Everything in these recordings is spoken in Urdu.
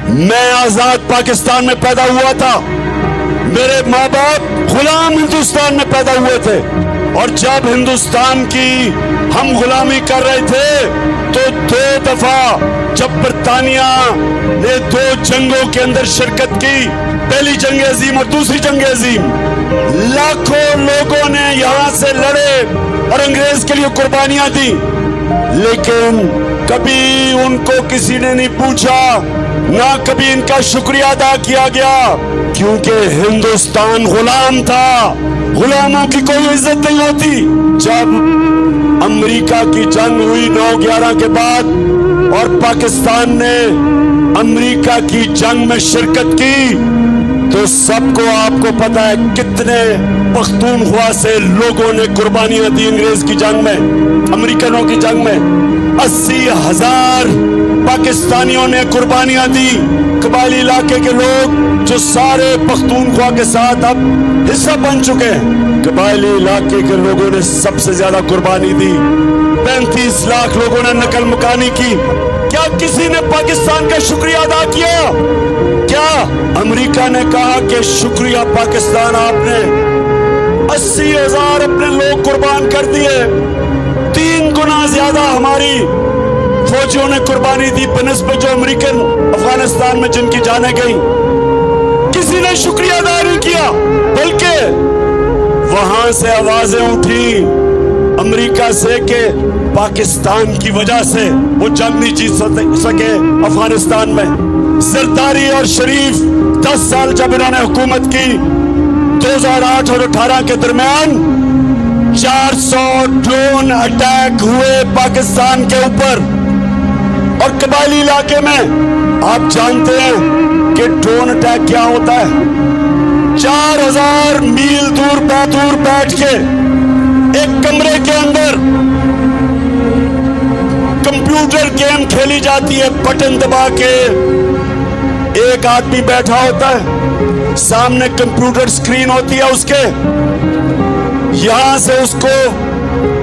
میں آزاد پاکستان میں پیدا ہوا تھا، میرے ماں باپ غلام ہندوستان میں پیدا ہوئے تھے، اور جب ہندوستان کی ہم غلامی کر رہے تھے تو 2 دفعہ جب برطانیہ نے 2 جنگوں کے اندر شرکت کی، پہلی جنگ عظیم اور دوسری جنگ عظیم، لاکھوں لوگوں نے یہاں سے لڑے اور انگریز کے لیے قربانیاں دی، لیکن کبھی ان کو کسی نے نہیں پوچھا، نہ کبھی ان کا شکریہ ادا کیا گیا، کیونکہ ہندوستان غلام تھا، غلاموں کی کوئی عزت نہیں ہوتی۔ جب امریکہ کی جنگ ہوئی 9/11 کے بعد اور پاکستان نے امریکہ کی جنگ میں شرکت کی، تو سب کو آپ کو پتا ہے کتنے پختونخوا سے لوگوں نے قربانیاں دی انگریز کی جنگ میں، امریکنوں کی جنگ میں 80,000 پاکستانیوں نے قربانیاں دی۔ قبائلی علاقے کے لوگ جو سارے پختونخوا کے ساتھ اب حصہ بن چکے ہیں، قبائلی علاقے کے لوگوں نے سب سے زیادہ قربانی دی، 35 لاکھ لوگوں نے نقل مکانی کی۔ کیا کسی نے پاکستان کا شکریہ ادا کیا؟ کیا امریکہ نے کہا کہ شکریہ پاکستان، آپ نے 80,000 اپنے لوگ قربان کر دیے، 3 گنا زیادہ ہماری فوجیوں نے قربانی دی بنسبت جو امریکن افغانستان میں جن کی جانیں گئیں؟ کسی نے شکریہ ادا نہیں کیا، بلکہ وہاں سے آوازیں اٹھی امریکہ سے کہ پاکستان کی وجہ سے وہ جنگ نہیں جیت سکے افغانستان میں۔ زرداری اور شریف 10 سال جب انہوں نے حکومت کی، 2008 اور 18 کے درمیان 400 ڈرون اٹیک ہوئے پاکستان کے اوپر، اور قبائلی علاقے میں آپ جانتے ہیں کہ ڈرون اٹیک کیا ہوتا ہے؟ 4000 میل دور بیٹھ کے ایک کمرے کے اندر کمپیوٹر گیم کھیلی جاتی ہے، بٹن دبا کے ایک آدمی بیٹھا ہوتا ہے، سامنے کمپیوٹر سکرین ہوتی ہے اس کے، یہاں سے اس کو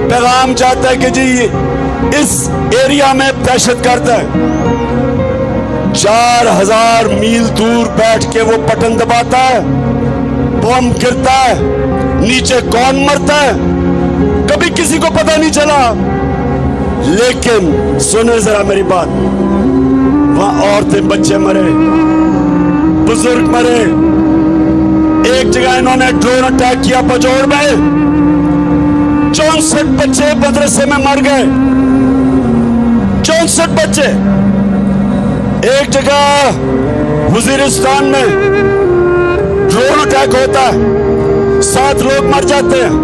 پیغام جاتا ہے کہ جی اس ایریا میں دہشت گرد ہے۔ 4000 میل دور بیٹھ کے وہ بٹن دباتا ہے، بم گرتا ہے، نیچے کون مرتا ہے کبھی کسی کو پتہ نہیں چلا۔ لیکن سنیں ذرا میری بات، وہاں عورتیں بچے مرے، بزرگ مرے۔ ایک جگہ انہوں نے ڈرون اٹیک کیا پجور میں، 64 بچے مدرسے میں مر گئے، 64 بچے۔ ایک جگہ وزیرستان میں ڈرون اٹیک ہوتا ہے، 7 لوگ مر جاتے ہیں،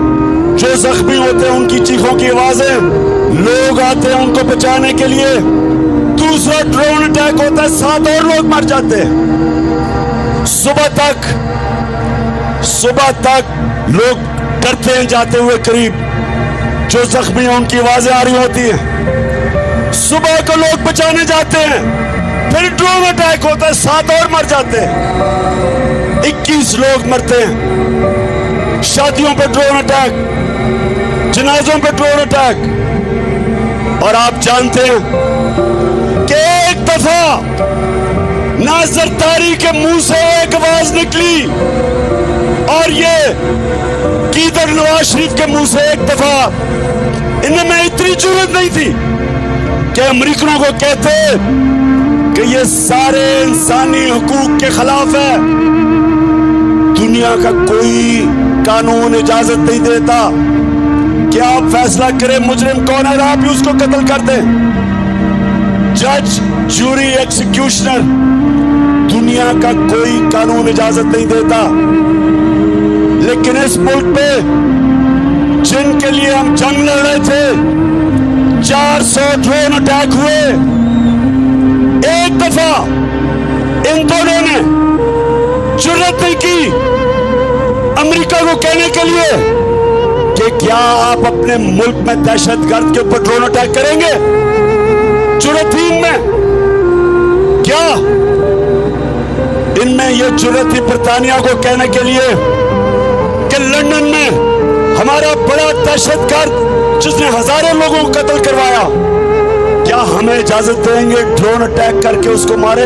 جو زخمی ہوتے ہیں ان کی چیخوں کی آوازیں، لوگ آتے ہیں ان کو بچانے کے لیے، دوسرا ڈرون اٹیک ہوتا ہے، 7 اور لوگ مر جاتے ہیں۔ صبح تک لوگ ڈرتے ہیں جاتے ہوئے قریب، جو زخمی ہیں ان کی آوازیں آ رہی ہوتی ہیں، صبح کو لوگ بچانے جاتے ہیں، پھر ڈرون اٹیک ہوتا ہے، 7 اور مر جاتے ہیں، 21 لوگ مرتے ہیں۔ شادیوں پہ ڈرون اٹیک، جنازوں پہ ڈرون اٹیک۔ اور آپ جانتے ہیں کہ ایک دفعہ ناصر طاری کے منہ سے ایک آواز نکلی، اور یہ قیدر نواز شریف کے منہ سے ایک دفعہ، ان میں اتنی جرأت نہیں تھی کہ امریکنوں کو کہتے کہ یہ سارے انسانی حقوق کے خلاف ہے، دنیا کا کوئی قانون اجازت نہیں دیتا کہ آپ فیصلہ کریں مجرم کون ہے، آپ ہی اس کو قتل کر دیں۔ جج، جوری، ایکسیکیوشنر، دنیا کا کوئی قانون اجازت نہیں دیتا، لیکن اس ملک پہ جن کے لیے ہم جنگ لڑ رہے تھے، 400 ڈرون اٹیک ہوئے، ایک دفعہ ان دونوں نے جرأت نہیں کی امریکہ کو کہنے کے لیے کہ کیا آپ اپنے ملک میں دہشت گرد کے اوپر ڈرون اٹیک کریں گے؟ جرأت ہی ان میں کیا؟ ان میں یہ جرأت تھی برطانیہ کو کہنے کے لیے کہ لندن میں ہمارا بڑا دہشت گرد جس نے ہزاروں لوگوں کو قتل کروایا، کیا ہمیں اجازت دیں گے ڈرون اٹیک کر کے اس کو مارے؟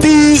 30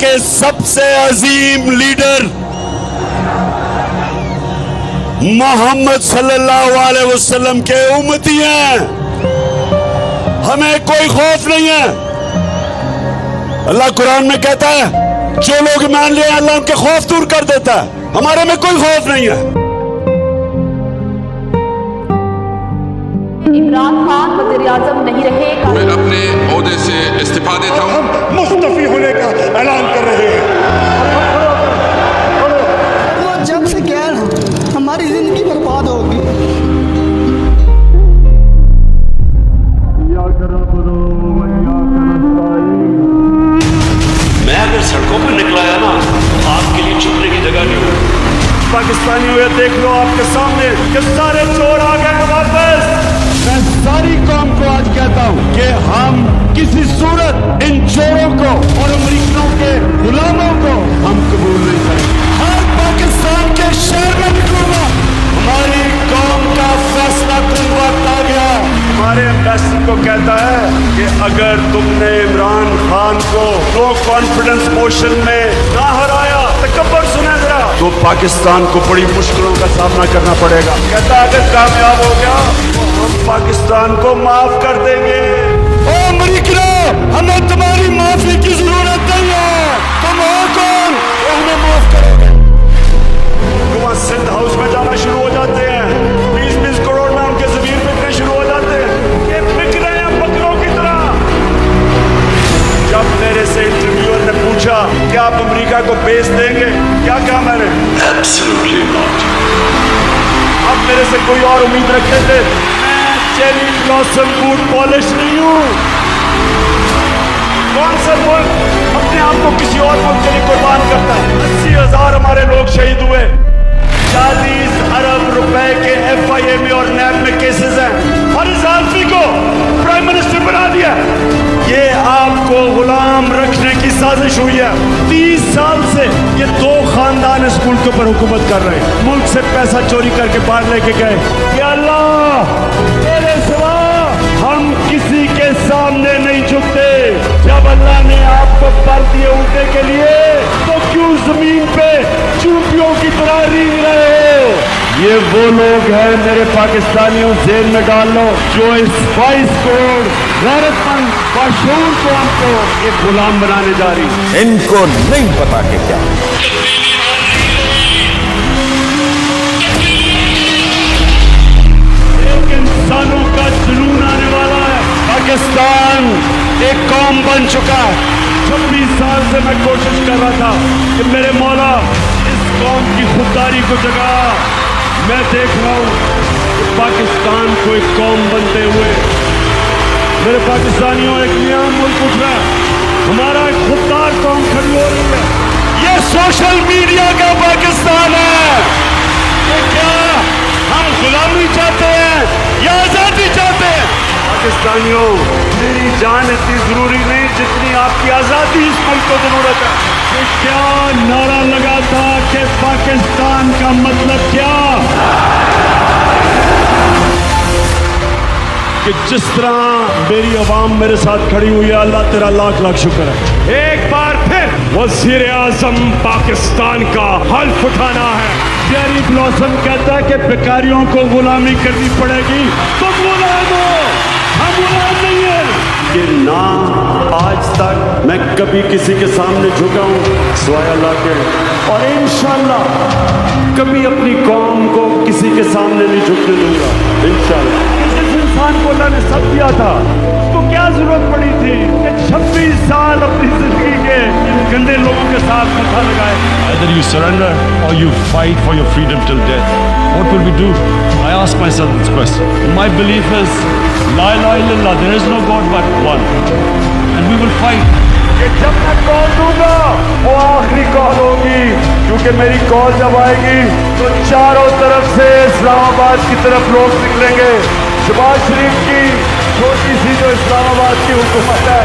کے سب سے عظیم لیڈر محمد صلی اللہ علیہ وسلم کے امتی ہیں. ہمیں کوئی خوف نہیں ہے. اللہ قرآن میں کہتا ہے جو لوگ مان لیں اللہ ان کے خوف دور کر دیتا ہے. ہمارے میں کوئی خوف نہیں ہے. عمران خان وزیر اعظم نہیں رہے گا. میں اپنے عہدے سے استعفا دیتا ہوں. ہم مستعفی ہونے کا اعلان کر رہے ہیں. وہ جب سے کہہ رہا ہوں ہماری زندگی برباد ہوگی. میں اگر سڑکوں پہ نکلا ہے نا آپ کے لیے چھپنے کی جگہ نہیں ہوگی. پاکستانیوں یہ دیکھ لو آپ کے سامنے کہ سارے چور آ گئے ہیں واپس. میں ساری قوم کو آج کہتا ہوں کہ ہم کسی صورت ان چوروں کو اور امریکیوں کے غلاموں کو ہم قبول نہیں کریں. ہر پاکستان کے شہر میں نکلوں گا. ہماری قوم کا فیصلہ کن وقت آ گیا. ہمارے امبیسڈر کو کہتا ہے کہ اگر تم نے عمران خان کو نو کانفیڈنس موشن میں نہ ہرایا تکبر سنے ذرا تو پاکستان کو بڑی مشکلوں کا سامنا کرنا پڑے گا. کہتا ہے اگر کامیاب ہو گیا تو ہم پاکستان کو معاف کر دیں گے. او امریکیوں ہمیں تمہاری معافی کی ضرورت نہیں ہے. تم ہو کون وہ ہمیں معاف کرو گے. وہاں سندھ ہاؤس میں جانا شروع ہو جاتے ہیں. 20-20 کروڑ میں ان کے زمین بکنے شروع ہو جاتے ہیں. یہ بک رہے ہیں بکروں کی طرح. جب میرے سے انٹرویور نے پوچھا کہ آپ امریکہ کو بیچ دیں گے کیا کہا میں نے؟ Absolutely not. آپ میرے سے کوئی اور امید رکھتے تھے. میں چیری بلاسم بوٹ پالش نہیں ہوں. کون سا ملک اپنے آپ کو کسی اور ملک کے لیے قربان کرتا ہے؟ 80,000 ہمارے لوگ شہید ہوئے. 40 ارب روپے کے FIA میں اور نیب میں کیسز ہیں. فارس آلفی کو پرائم منسٹر بنا دیا. یہ آپ کو غلام رکھنے کی سازش ہوئی ہے. 30 سال سے یہ 2 خاندان اس ملک کے اوپر حکومت کر رہے ہیں. ملک سے پیسہ چوری کر کے باہر لے کے گئے. یا اللہ تیرے سوا ہم کسی کے سامنے نہیں جھکتے. جب اللہ نے آپ کو پر دیے اٹھنے کے لیے تو کیوں زمین پہ چوٹیوں کی طرح رینگ رہے ہو؟ یہ وہ لوگ ہیں میرے پاکستانیوں ذہن میں ڈال لو جو اس 22 کروڑ غیرت مند باشعور قوم کو ایک غلام بنانے جا رہی ہے. ان کو نہیں پتا کہ کیا ایک انسانوں کا جنون آنے والا ہے. پاکستان ایک قوم بن چکا ہے. 26 سال سے میں کوشش کر رہا تھا کہ میرے مولا اس قوم کی خودداری کو جگا. میں دیکھ رہا ہوں کہ پاکستان کو ایک قوم بنتے ہوئے میرے پاکستانیوں ایک نیا ملک اٹھ رہا ہے. ہمارا ایک خوددار قوم کھڑی ہو رہی ہے. یہ سوشل میڈیا کا پاکستان ہے. یہ کیا ہم غلامی چاہتے ہیں یا آزادی چاہتے ہیں؟ پاکستانیوں میری جان اتنی ضروری نہیں جتنی آپ کی آزادی اس ملک کو ضرورت ہے. یہ کیا نعرہ لگا تھا کہ پاکستان کا مطلب کیا کہ جس طرح میری عوام میرے ساتھ کھڑی ہوئی ہے اللہ تیرا لاکھ لاکھ شکر ہے. ایک بار پھر وزیر اعظم پاکستان کا حلف اٹھانا ہے. چیری بلاسم کہتا ہے کہ بیکاریوں کو غلامی کرنی پڑے گی. تم غلام ہو ہم غلام نہیں ہیں. کہ نہ آج تک میں کبھی کسی کے سامنے جھکا ہوں سوائے اللہ کے اور انشاءاللہ کبھی اپنی قوم کو کسی کے سامنے نہیں جھکنے دوں گا انشاءاللہ. انسان کو اللہ نے سب دیا تھا اس کو کیا ضرورت پڑی تھی کہ 26 سال اپنی زندگی کے ان گندے لوگوں کے ساتھ ماتھا لگائے. Either you surrender or you fight for your freedom till death. What will we do? I ask myself this question. My belief is La ilaha illallah, there is no God but one. And we will fight. کہ جب میں کال دوں گا وہ آخری کال ہوگی کیونکہ میری کال جب آئے گی تو چاروں طرف سے اسلام آباد کی طرف لوگ نکلیں گے. شہباز شریف کی چھوٹی سی جو اسلام آباد کی حکومت ہے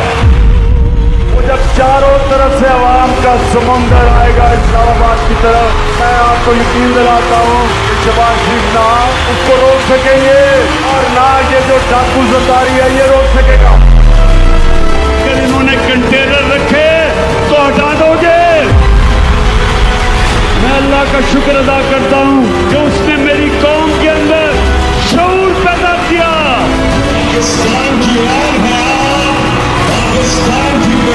وہ جب چاروں طرف سے عوام کا سمندر آئے گا اسلام آباد کی طرف میں آپ کو یقین دلاتا ہوں کہ شہباز شریف نہ اس کو روک سکیں گے اور نہ یہ جو ڈاکو زرداری ہے یہ روک سکے گا. اگر انہوں نے کنٹینر رکھے تو ہٹا دو گے.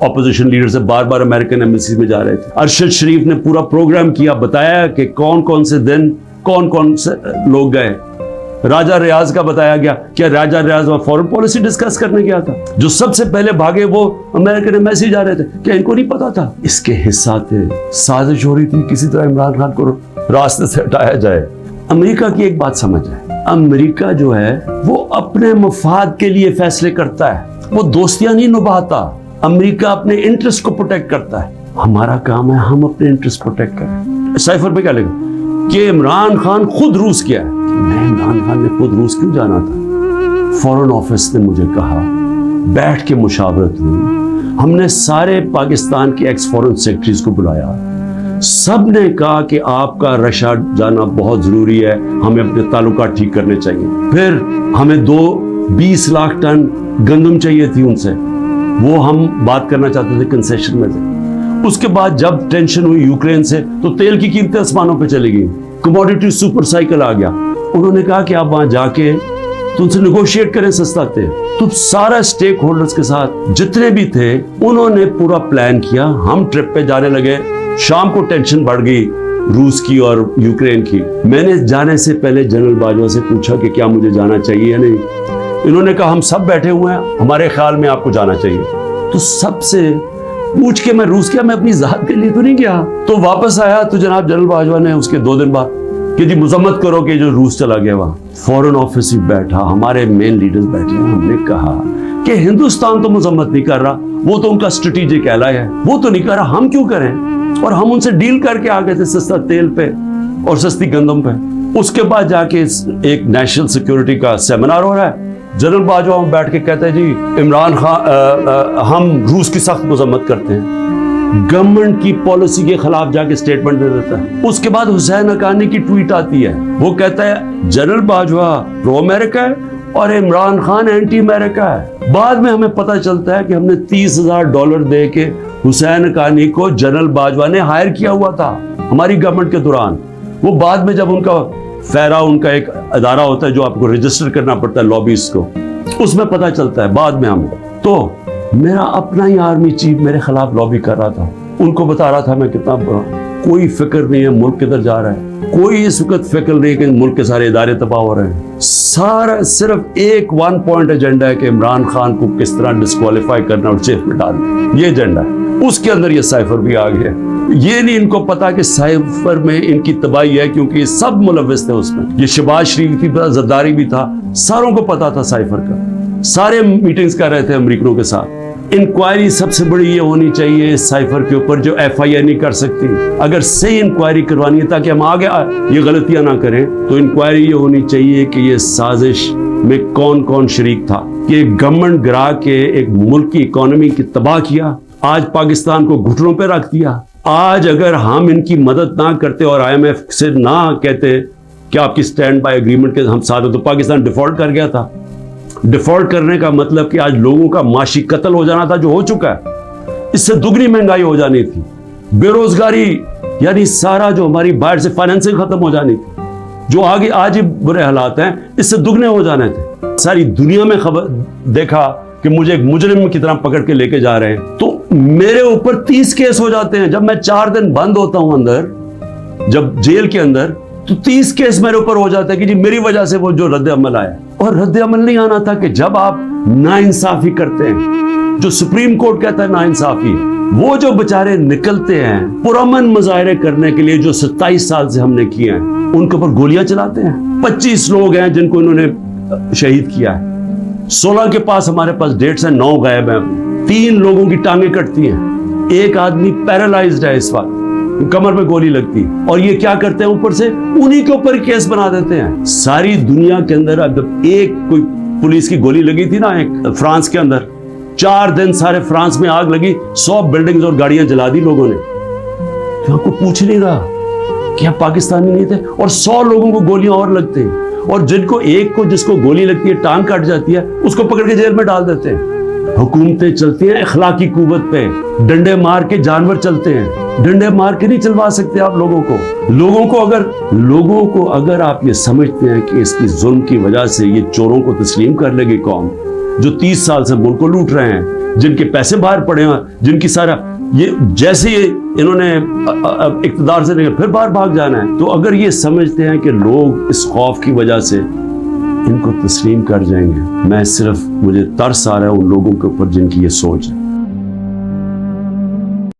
اپوزیشن لیڈر سے بار بار امریکن ایمبیسی میں جا رہے تھے. ارشد شریف نے پورا پروگرام کیا, بتایا کہ کون کون سے دن کون کون سے لوگ گئے. راجہ ریاض کا بتایا گیا کہ راجہ ریاض وہاں فورن پالیسی ڈسکس کرنے گیا تھا. جو سب سے پہلے بھاگے وہ امریکن ایمبیسی جا رہے تھے. کیا ان کو نہیں پتا تھا اس کے حصہ تھے؟ سازش ہو رہی تھی کسی طرح عمران خان کو راستے سے ہٹایا جائے. امریکہ کی ایک بات سمجھ ہے, امریکہ جو ہے وہ اپنے مفاد کے لیے فیصلے کرتا ہے, وہ دوستیاں نہیں نبھاتا. امریکہ اپنے انٹرسٹ کو پروٹیکٹ کرتا ہے. ہمارا کام ہے ہم اپنے انٹرسٹ پروٹیکٹ کریں. سائفر پہ کیا لکھا کہ عمران خان خود روس گیا ہے. میں عمران خان نے خود روس کیوں جانا تھا؟ فورن آفس نے مجھے کہا, بیٹھ کے مشاورت ہوئی, ہم نے سارے پاکستان کے ایکس فورن سیکرٹریز کو بلایا, سب نے کہا کہ آپ کا رشیا جانا بہت ضروری ہے, ہمیں اپنے تعلقات ٹھیک کرنے چاہیے. پھر ہمیں 20 لاکھ ٹن گندم چاہیے تھی ان سے, وہ ہم بات کرنا چاہتے تھے کنسیشن میں سے. اس کے بعد جب ٹینشن ہوئی یوکرین سے تو تیل کی قیمتیں آسمانوں پہ چلی گئی, کموڈیٹی سپر سائیکل آ گیا. انہوں نے کہا کہ آپ وہاں جا کے تو ان سے نیگوشیٹ کریں سستا تیل. تو سارا سٹیک ہولڈرز کے ساتھ جتنے بھی تھے انہوں نے پورا پلان کیا. ہم ٹرپ پہ جانے لگے, شام کو ٹینشن بڑھ گئی روس کی اور یوکرین کی. میں نے جانے سے پہلے جنرل باجوہ سے پوچھا کہ کیا مجھے جانا چاہیے یا نہیں. انہوں نے کہا ہم سب بیٹھے ہوئے ہیں, ہمارے خیال میں آپ کو جانا چاہیے. تو سب سے پوچھ کے میں روس کیا, میں اپنی ذات کے لیے تو نہیں گیا. تو واپس آیا تو جناب جنرل باجوہ نے اس کے 2 دن بعد کہ جی مذمت کرو کہ جو روس چلا گیا وہاں. فورن آفس ہی بیٹھا, ہمارے مین لیڈرز بیٹھے ہیں. ہم نے کہا کہ ہندوستان تو مذمت نہیں کر رہا, وہ تو ان کا اسٹریٹجک ایلائی ہے, وہ تو نہیں کر رہا, ہم کیوں کریں. اور ہم ان سے ڈیل کر کے آ گئے تھے سستا تیل پہ اور سستی گندم پہ. اس کے بعد جا کے ایک نیشنل سیکیورٹی کا سیمینار ہو رہا ہے. جنرل باجوہ بیٹھ کے کہتے ہیں جی عمران خان ہم روس کی سخت مذمت کرتے ہیں. گورنمنٹ کی پالیسی کے خلاف جا کے سٹیٹمنٹ دے دیتا ہے. اس کے بعد حسین حقانی کی ٹویٹ آتی ہے, وہ کہتا ہے جنرل باجوہ پرو امریکہ ہے اور عمران خان اینٹی امریکہ ہے. بعد میں ہمیں پتہ چلتا ہے کہ ہم نے $30,000 دے کے حسین حقانی کو جنرل باجوہ نے ہائر کیا ہوا تھا ہماری گورنمنٹ کے دوران. وہ بعد میں جب ان کا فیرا, ان کا ایک ادارہ ہوتا ہے جو آپ کو رجسٹر کرنا پڑتا ہے لابیز کو, اس میں پتہ چلتا ہے بعد میں ہمیں. تو میرا اپنا ہی آرمی چیف میرے خلاف لابی کر رہا تھا, ان کو بتا رہا تھا میں کتنا برا. کوئی فکر نہیں ہے ملک کدھر جا رہا ہے, کوئی اس وقت فکر نہیں کہ ملک کے سارے ادارے تباہ ہو رہے ہیں. سارا صرف ایک 1 پوائنٹ ایجنڈا ہے کہ عمران خان کو کس طرح ڈسکوالیفائی کرنا اور جیل میں ڈالنا, یہ ایجنڈا ہے. اس کے اندر یہ سائفر بھی آ گیا. یہ نہیں ان کو پتا کہ سائفر میں ان کی تباہی ہے, کیونکہ یہ سب ملوث تھے اس میں. یہ شہباز شریف بھی تھا, زرداری بھی تھا, ساروں کو پتا تھا سائفر کا. سارے میٹنگز کر رہے تھے امریکنوں کے ساتھ. انکوائری سب سے بڑی یہ ہونی چاہیے سائفر کے اوپر جو FIA نہیں کر سکتی. اگر صحیح انکوائری کروانی ہے تاکہ ہم آگے یہ غلطیاں نہ کریں, تو انکوائری یہ ہونی چاہیے کہ یہ سازش میں کون کون شریک تھا کہ گورنمنٹ گرا کے ایک ملک کی اکانومی کی تباہ کیا, آج پاکستان کو گھٹنوں پہ رکھ دیا. آج اگر ہم ان کی مدد نہ کرتے اور IMF سے نہ کہتے کہ آپ کی سٹینڈ بائی اگریمنٹ کے ہم ساتھ ہیں, تو پاکستان ڈیفالٹ کر گیا تھا. ڈیفالٹ کرنے کا مطلب کہ آج لوگوں کا معاشی قتل ہو جانا تھا جو ہو چکا ہے. اس سے دگنی مہنگائی ہو جانی تھی, بے روزگاری یعنی سارا جو ہماری باہر سے فائنینسنگ ختم ہو جانی تھی, جو آگے آج ہی برے حالات ہیں اس سے دگنے ہو جانے تھے. ساری دنیا میں خبر دیکھا کہ مجھے ایک مجرم کی طرح پکڑ کے لے کے جا رہے ہیں, تو میرے اوپر 30 کیس ہو جاتے ہیں. جب میں 4 دن بند ہوتا ہوں اندر, جب جیل کے اندر, تو 30 کیس میرے اوپر ہو جاتا ہے کہ جی میری وجہ سے وہ جو رد عمل آیا. اور رد عمل نہیں آنا تھا کہ جب آپ ناانصافی کرتے ہیں, جو سپریم کورٹ کہتا ہے ناانصافی ہے, وہ جو بچارے نکلتے ہیں پرامن مظاہرے کرنے کے لیے جو 27 سال سے ہم نے کیے ہیں, ان کے اوپر گولیاں چلاتے ہیں. 25 لوگ ہیں جن کو انہوں نے شہید کیا ہے. 16 کے پاس ہمارے پاس ڈیٹس ہیں, 9 غائب ہیں. 3 لوگوں کی ٹانگیں کٹتی ہیں, ایک آدمی پیرالائزڈ ہے اس وقت, کمر میں گولی لگتی. اور یہ کیا کرتے ہیں, اوپر سے انہی کے اوپر کیس بنا دیتے ہیں. ساری دنیا کے اندر جب ایک کوئی پولیس کی گولی لگی تھی نا ایک فرانس کے اندر, 4 دن سارے فرانس میں آگ لگی, 100 بلڈنگز اور گاڑیاں جلا دی لوگوں نے. تو آپ کو پوچھ نہیں رہا کہ آپ پاکستانی نہیں تھے, اور 100 لوگوں کو گولیاں اور لگتے ہیں, اور جن کو ایک کو جس کو گولی لگتی ہے ٹانگ کٹ جاتی ہے اس کو پکڑ کے جیل میں ڈال دیتے ہیں. حکومتیں چلتی ہیں اخلاقی قوت پہ, ڈنڈے مار کے جانور چلتے ہیں. ڈنڈے مار کے نہیں چلوا سکتے آپ لوگوں کو اگر آپ یہ سمجھتے ہیں کہ اس کی ظلم کی وجہ سے یہ چوروں کو تسلیم کر لے گی قوم جو 30 سال سے ملک کو لوٹ رہے ہیں, جن کے پیسے باہر پڑے ہیں, جن کی سارا یہ جیسے انہوں نے اقتدار سے پھر باہر بھاگ جانا ہے. تو اگر یہ سمجھتے ہیں کہ لوگ اس خوف کی وجہ سے ان کو تسلیم کر جائیں گے, میں صرف مجھے ترس آ رہا ہے ان لوگوں کے اوپر جن کی یہ سوچ ہے.